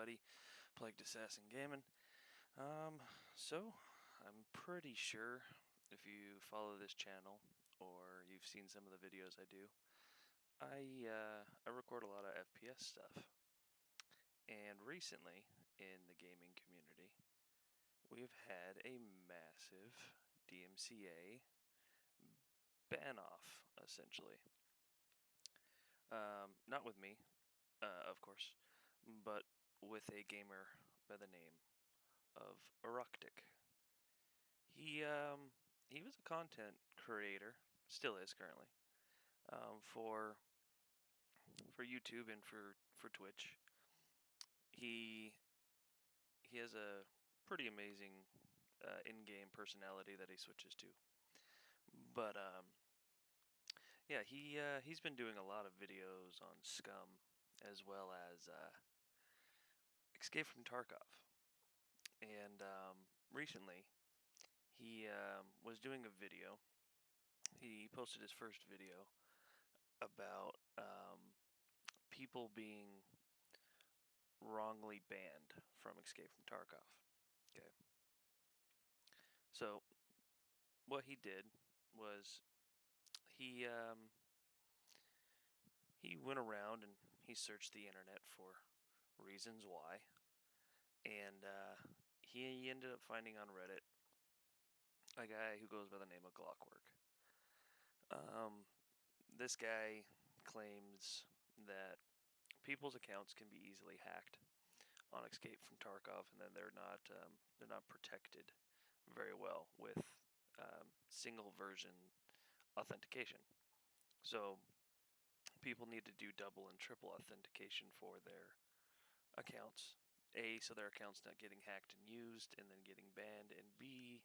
everybody. Plagued Assassin Gaming. So I'm pretty sure if you follow this channel or you've seen some of the videos I do, I record a lot of FPS stuff. And recently in the gaming community, we've had a massive DMCA ban off, essentially. Not with me, of course, but with a gamer by the name of Eroktic. He was a content creator, still is currently, for YouTube and for Twitch. He he has a pretty amazing in-game personality that he switches to. But yeah, he's been doing a lot of videos on Scum as well as Escape from Tarkov. And recently he was doing a video. He posted his first video about people being wrongly banned from Escape from Tarkov. Okay. So what he did was he he went around and he searched the internet for reasons why, and he ended up finding on Reddit a guy who goes by the name of Clockwork. This guy claims that people's accounts can be easily hacked on Escape from Tarkov, and then they're not protected very well with single version authentication. So people need to do double and triple authentication for their accounts. A, so their account's not getting hacked and used and then getting banned, and B,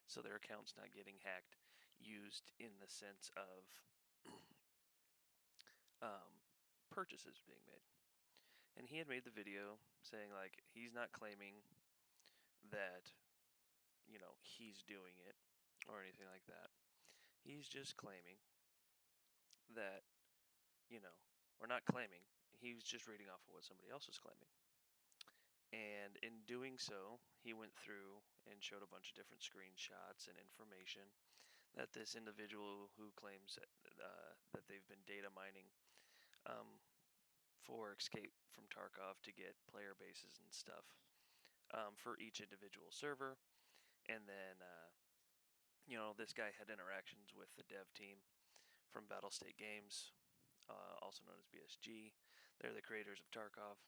so their account's not getting hacked, used in the sense of purchases being made. And he had made the video saying, like, he's not claiming that, he's doing it or anything like that. He's just claiming that, or not claiming, he was just reading off of what somebody else was claiming. And in doing so, he went through and showed a bunch of different screenshots and information that this individual who claims that they've been data mining for Escape from Tarkov to get player bases and stuff for each individual server. And then, this guy had interactions with the dev team from Battlestate Games, also known as BSG. They're the creators of Tarkov.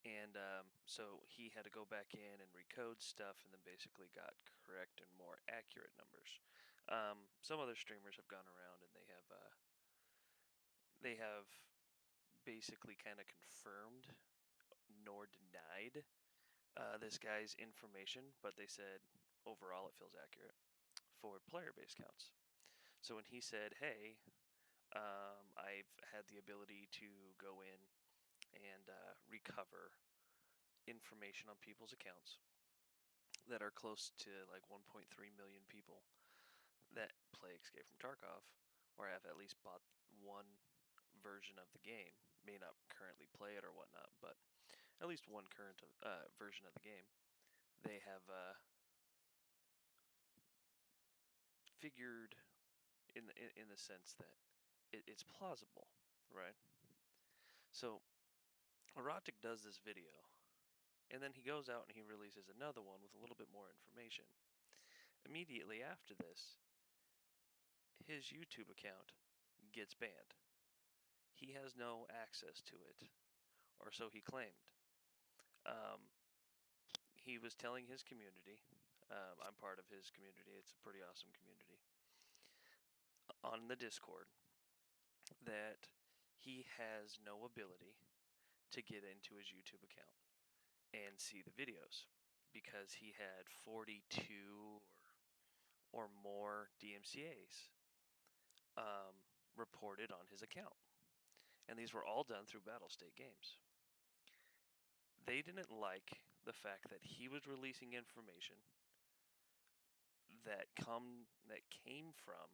And so he had to go back in and recode stuff and then basically got correct and more accurate numbers. Some other streamers have gone around and they have basically kind of confirmed nor denied this guy's information, but they said overall it feels accurate for player base counts. So when he said, hey, I've had the ability to go in and recover information on people's accounts that are close to like 1.3 million people that play Escape from Tarkov or have at least bought one version of the game, may not currently play it or whatnot, but at least one current version of the game, they have figured in the sense that it's plausible, right? So Erotic does this video, and then he goes out and he releases another one with a little bit more information. Immediately after this, his YouTube account gets banned. He has no access to it, or so he claimed. He was telling his community, I'm part of his community, it's a pretty awesome community, on the Discord, that he has no ability to get into his YouTube account and see the videos because he had 42 or more DMCAs reported on his account. And these were all done through Battlestate Games. They didn't like the fact that he was releasing information that came from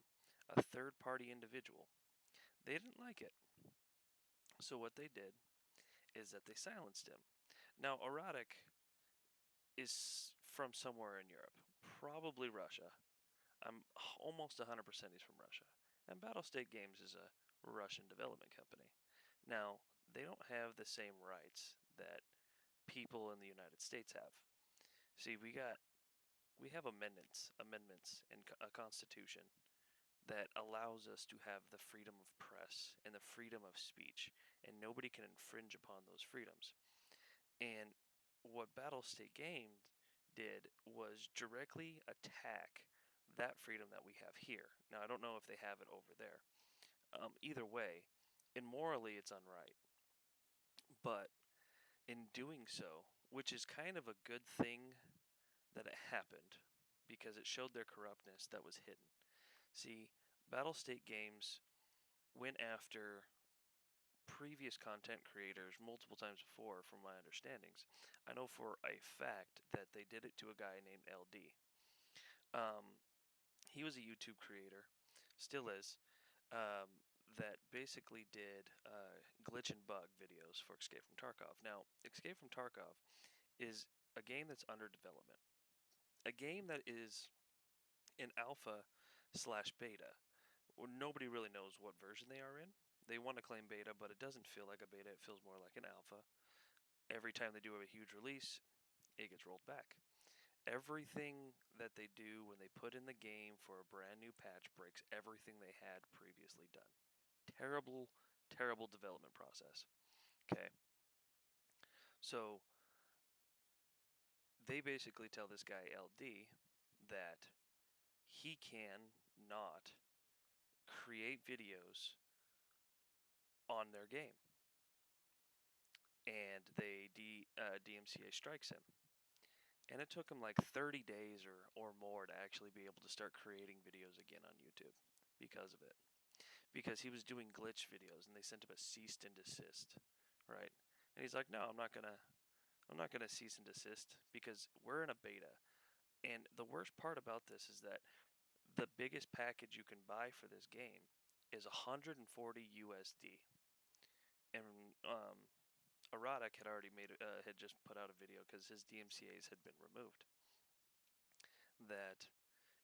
a third-party individual. They didn't like it. So what they did is that they silenced him. Now, Eroktic is from somewhere in Europe, probably Russia. I'm almost 100% he's from Russia. And Battlestate Games is a Russian development company. Now, they don't have the same rights that people in the United States have. See, we have amendments in a constitution that allows us to have the freedom of press and the freedom of speech, and nobody can infringe upon those freedoms. And what Battlestate Games did was directly attack that freedom that we have here. Now, I don't know if they have it over there. Either way, and morally, it's unright. But in doing so, which is kind of a good thing that it happened, because it showed their corruptness that was hidden. See, Battlestate Games went after previous content creators multiple times before, from my understandings. I know for a fact that they did it to a guy named LD. Um, he was a YouTube creator, still is, that basically did glitch and bug videos for Escape from Tarkov. Now, Escape from Tarkov is a game that's under development, a game that is in alpha slash beta. Nobody really knows what version they are in. They want to claim beta, but it doesn't feel like a beta. It feels more like an alpha. Every time they do a huge release, it gets rolled back. Everything that they do when they put in the game for a brand new patch breaks everything they had previously done. Terrible, terrible development process. Okay. So they basically tell this guy LD that he can not create videos on their game. And they DMCA strikes him. And it took him like 30 days or more to actually be able to start creating videos again on YouTube because of it. Because he was doing glitch videos and they sent him a cease and desist, right? And he's like, "No, I'm not gonna cease and desist because we're in a beta." And the worst part about this is that the biggest package you can buy for this game is 140 USD. And Eroktic had already had just put out a video because his DMCA's had been removed. That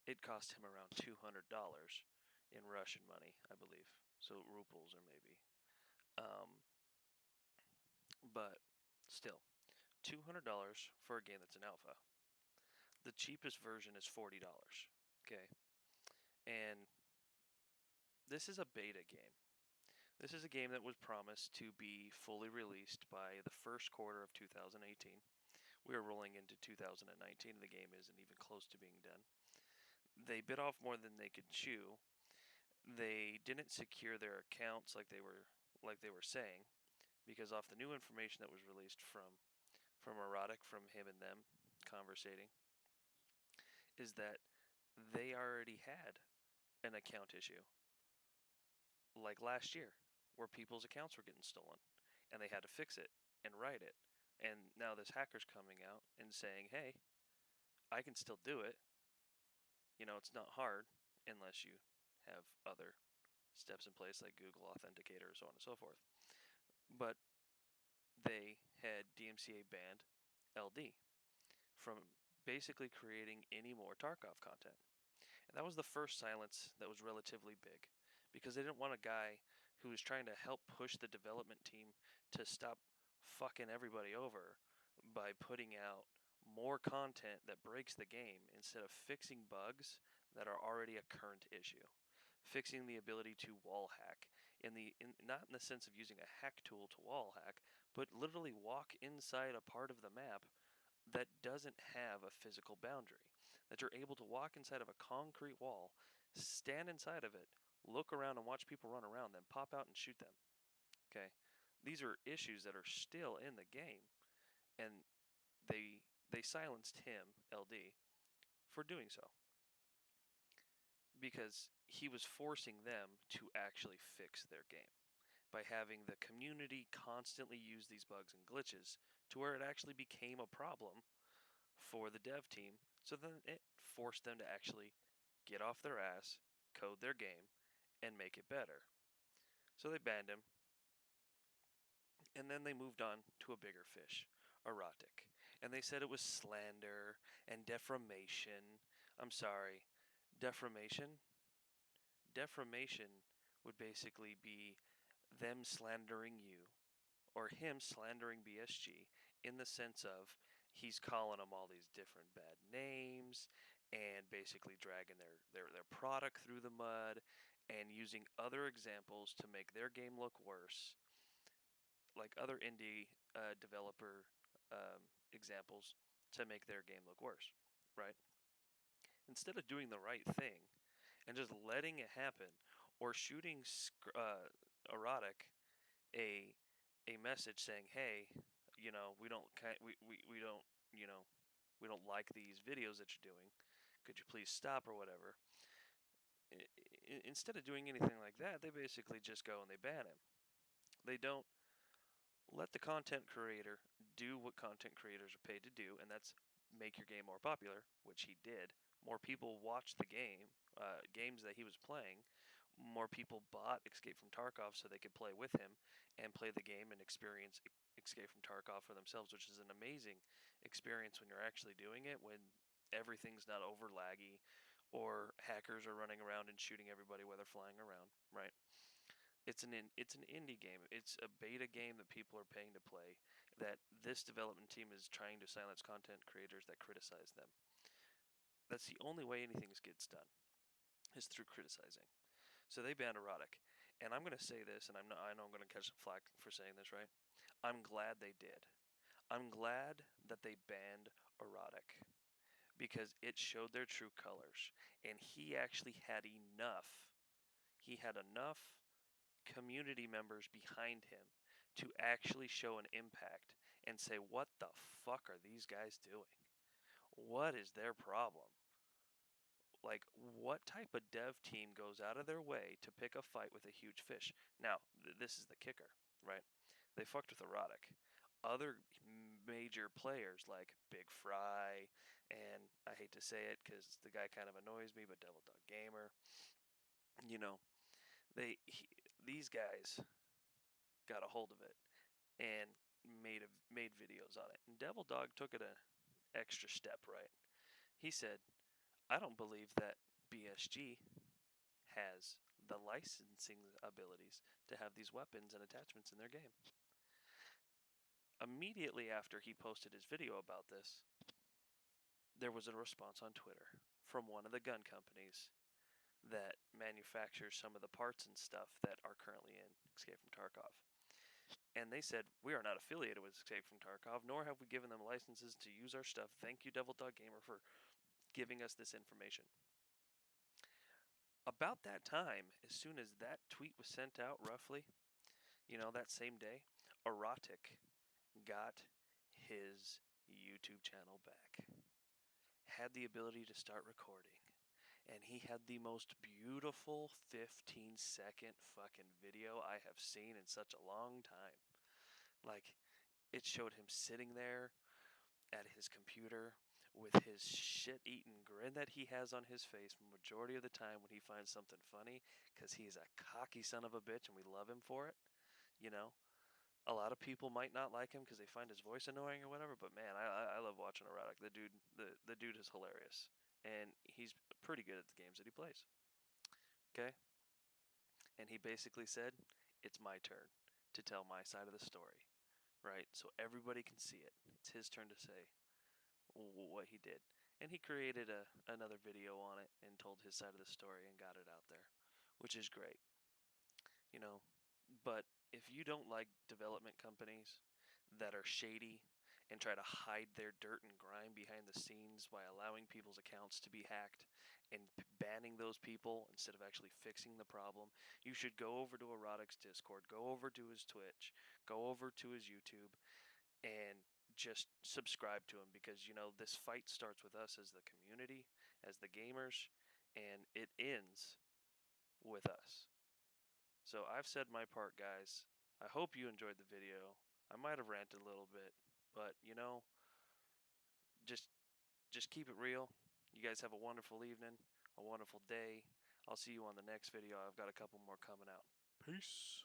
it cost him around $200 in Russian money, I believe. So rubles or maybe. Um, but still, $200 for a game that's an alpha. The cheapest version is $40. Okay. And this is a beta game. This is a game that was promised to be fully released by the first quarter of 2018. We are rolling into 2019 and the game isn't even close to being done. They bit off more than they could chew. They didn't secure their accounts like they were saying, because off the new information that was released from Eroktic, from him and them conversating, is that they already had an account issue like last year where people's accounts were getting stolen and they had to fix it and write it. And now this hacker's coming out and saying, "Hey, I can still do it. You know, it's not hard unless you have other steps in place like Google Authenticator, so on and so forth." But they had DMCA banned LD from basically creating any more Tarkov content. And that was the first silence that was relatively big because they didn't want a guy who was trying to help push the development team to stop fucking everybody over by putting out more content that breaks the game instead of fixing bugs that are already a current issue. Fixing the ability to wall hack not in the sense of using a hack tool to wall hack, but literally walk inside a part of the map that doesn't have a physical boundary. That you're able to walk inside of a concrete wall, stand inside of it, look around and watch people run around, then pop out and shoot them. Okay? These are issues that are still in the game, and they silenced him, LD, for doing so. Because he was forcing them to actually fix their game by having the community constantly use these bugs and glitches to where it actually became a problem for the dev team. So then it forced them to actually get off their ass, code their game, and make it better. So they banned him. And then they moved on to a bigger fish, erotic. And they said it was slander and defamation. I'm sorry, defamation? Defamation would basically be them slandering you or him slandering BSG in the sense of he's calling them all these different bad names and basically dragging their product through the mud and using other examples to make their game look worse, like other indie developer examples to make their game look worse, right? Instead of doing the right thing and just letting it happen or shooting erotic a a message saying, "Hey, we don't we don't, you know, we don't like these videos that you're doing. Could you please stop or whatever?" Instead of doing anything like that, they basically just go and they ban him. They don't let the content creator do what content creators are paid to do, and that's make your game more popular, which he did. More people watched the games that he was playing. More people bought Escape from Tarkov so they could play with him and play the game and experience Escape from Tarkov for themselves, which is an amazing experience when you're actually doing it, when everything's not over laggy or hackers are running around and shooting everybody while they're flying around, right? It's an indie game. It's a beta game that people are paying to play. That this development team is trying to silence content creators that criticize them. That's the only way anything gets done is through criticizing. So they banned erotic, and I'm going to say this, and I know I'm going to catch some flack for saying this, right? I'm glad they did. I'm glad that they banned erotic because it showed their true colors, and he actually had enough. He had enough community members behind him to actually show an impact and say, what the fuck are these guys doing? What is their problem? Like, what type of dev team goes out of their way to pick a fight with a huge fish? Now, this is the kicker, right? They fucked with erotic. Other major players like Big Fry, and I hate to say it because the guy kind of annoys me, but Devil Dog Gamer, you know, these guys got a hold of it and made videos on it. And Devil Dog took it a extra step, right? He said, "I don't believe that BSG has the licensing abilities to have these weapons and attachments in their game." Immediately after he posted his video about this, there was a response on Twitter from one of the gun companies that manufactures some of the parts and stuff that are currently in Escape from Tarkov. And they said, "We are not affiliated with Escape from Tarkov, nor have we given them licenses to use our stuff. Thank you, Devil Dog Gamer, for giving us this information." About that time, as soon as that tweet was sent out, roughly, that same day, Erotic got his YouTube channel back, had the ability to start recording, and he had the most beautiful 15-second fucking video I have seen in such a long time. Like, it showed him sitting there at his computer with his shit-eaten grin that he has on his face majority of the time when he finds something funny, because he's a cocky son of a bitch and we love him for it. You know, a lot of people might not like him because they find his voice annoying or whatever, but man, I love watching Erotic. The dude is hilarious, and he's pretty good at the games that he plays. Okay, and he basically said, "It's my turn to tell my side of the story." Right, so everybody can see it. It's his turn to say what he did. And he created another video on it and told his side of the story and got it out there, which is great, you know. But if you don't like development companies that are shady and try to hide their dirt and grime behind the scenes by allowing people's accounts to be hacked and banning those people instead of actually fixing the problem, you should go over to Erotic's Discord, go over to his Twitch, go over to his YouTube, and just subscribe to him, because this fight starts with us as the community, as the gamers, and it ends with us. So I've said my part, guys. I hope you enjoyed the video. I might have ranted a little bit, but just just keep it real. You guys have a wonderful evening, a wonderful day. I'll see you on the next video. I've got a couple more coming out. Peace.